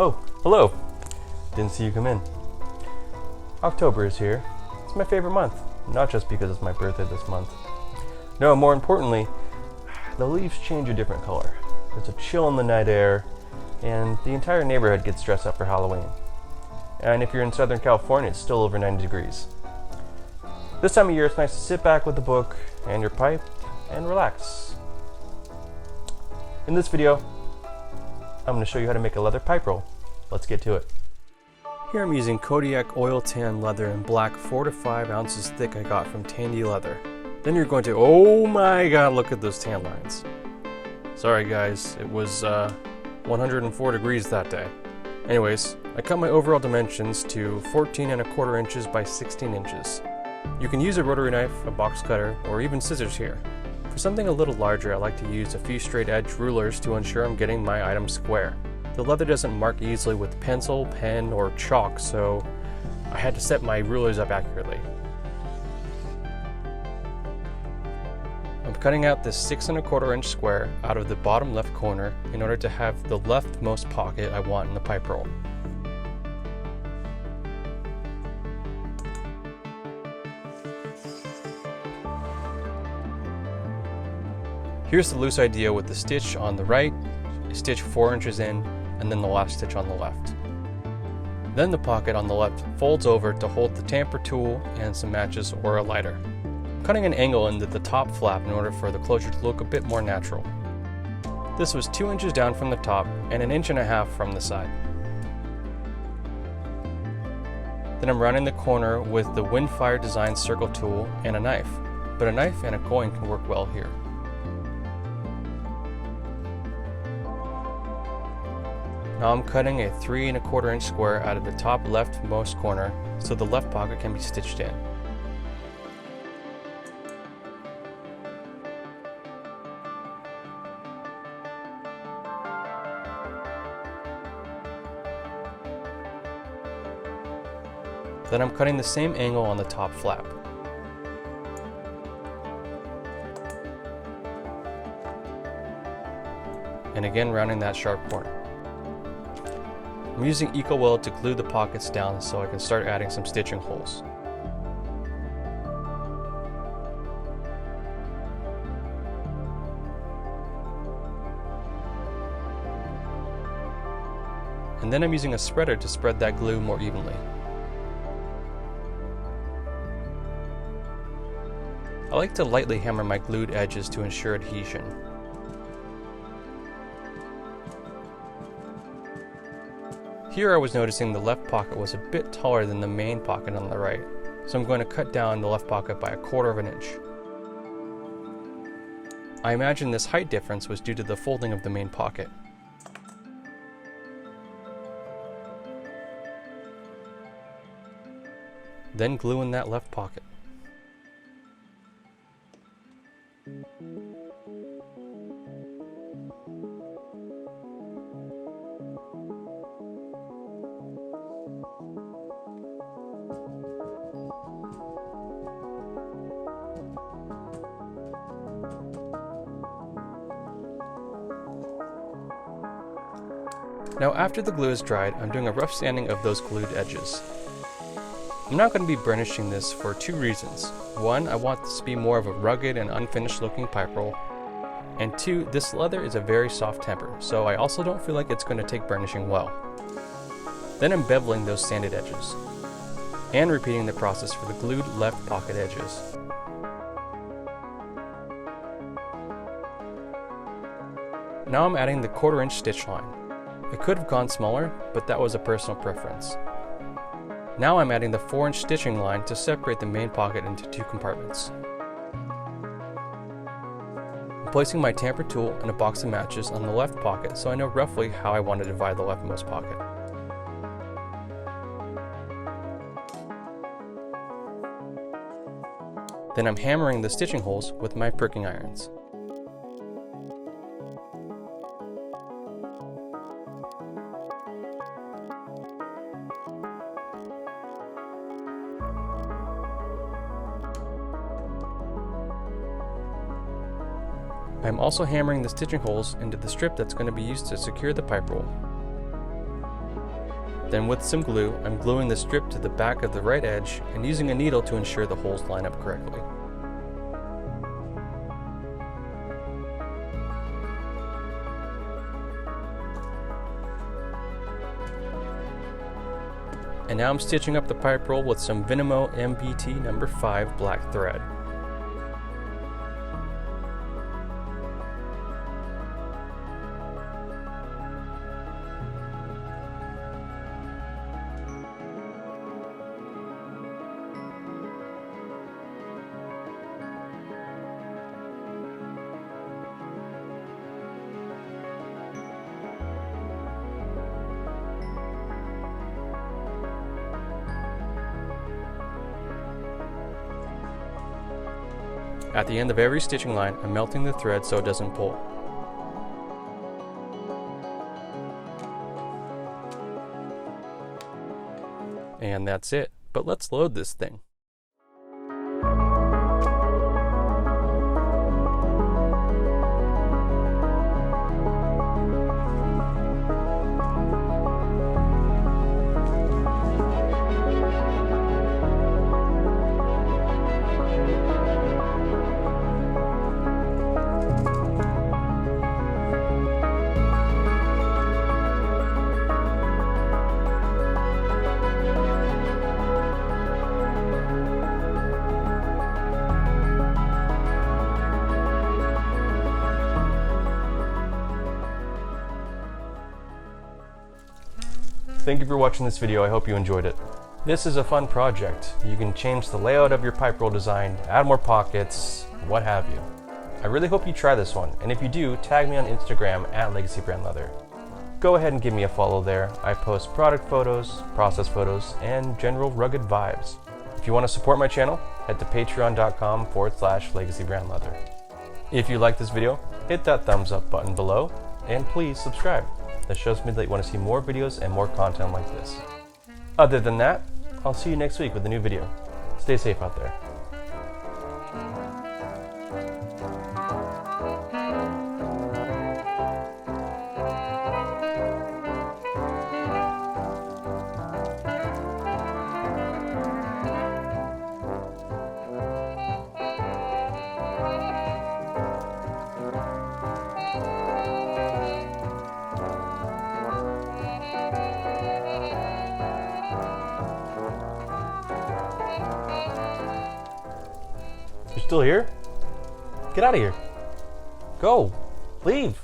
Oh, hello. Didn't see you come in. October is here. It's my favorite month, not just because it's my birthday this month. No, more importantly, the leaves change a different color. There's a chill in the night air, and the entire neighborhood gets dressed up for Halloween. And if you're in Southern California, it's still over 90 degrees. This time of year, it's nice to sit back with a book and your pipe and relax. In this video, I'm going to show you how to make a leather pipe roll. Let's get to it. Here I'm using Kodiak Oil-Tanned Leather in black 4 to 5 ounces thick I got from Tandy Leather. Then you're going to, oh my god, look at those tan lines. Sorry guys, it was 104 degrees that day. Anyways, I cut my overall dimensions to 14¼ inches by 16 inches. You can use a rotary knife, a box cutter, or even scissors here. For something a little larger, I like to use a few straight edge rulers to ensure I'm getting my item square. The leather doesn't mark easily with pencil, pen, or chalk, so I had to set my rulers up accurately. I'm cutting out this 6¼ inch square out of the bottom left corner in order to have the leftmost pocket I want in the pipe roll. Here's the loose idea with the stitch on the right, a stitch 4 inches in, and then the last stitch on the left. Then the pocket on the left folds over to hold the tamper tool and some matches or a lighter. I'm cutting an angle into the top flap in order for the closure to look a bit more natural. This was 2 inches down from the top and 1.5 inches from the side. Then I'm rounding the corner with the Windfire Design circle tool and a knife, but a knife and a coin can work well here. Now I'm cutting a 3¼ inch square out of the top leftmost corner so the left pocket can be stitched in. Then I'm cutting the same angle on the top flap. And again rounding that sharp corner. I'm using Eco-Weld to glue the pockets down so I can start adding some stitching holes. And then I'm using a spreader to spread that glue more evenly. I like to lightly hammer my glued edges to ensure adhesion. Here I was noticing the left pocket was a bit taller than the main pocket on the right, so I'm going to cut down the left pocket by 1/4 inch. I imagine this height difference was due to the folding of the main pocket. Then glue in that left pocket. Now after the glue is dried, I'm doing a rough sanding of those glued edges. I'm not going to be burnishing this for 2 reasons. 1, I want this to be more of a rugged and unfinished looking pipe roll. And 2, this leather is a very soft temper, so I also don't feel like it's going to take burnishing well. Then I'm beveling those sanded edges. And repeating the process for the glued left pocket edges. Now I'm adding the 1/4 inch stitch line. I could have gone smaller, but that was a personal preference. Now I'm adding the 4 inch stitching line to separate the main pocket into 2 compartments. I'm placing my tamper tool and a box of matches on the left pocket so I know roughly how I want to divide the leftmost pocket. Then I'm hammering the stitching holes with my pricking irons. I'm also hammering the stitching holes into the strip that's going to be used to secure the pipe roll. Then with some glue, I'm gluing the strip to the back of the right edge and using a needle to ensure the holes line up correctly. And now I'm stitching up the pipe roll with some Vinymo MBT No. 5 Black Thread. At the end of every stitching line, I'm melting the thread so it doesn't pull. And that's it, but let's load this thing. Thank you for watching this video. I hope you enjoyed it. This is a fun project. You can change the layout of your pipe roll design, add more pockets, what have you. I really hope you try this one, and if you do, tag me on Instagram at legacybrandleather. Go ahead and give me a follow there. I post product photos, process photos, and general rugged vibes. If you want to support my channel, head to patreon.com/legacybrandleather. If you like this video, hit that thumbs up button below, and please subscribe. That shows me that you want to see more videos and more content like this. Other than that, I'll see you next week with a new video. Stay safe out there. You're still here? Get out of here. Go. Leave.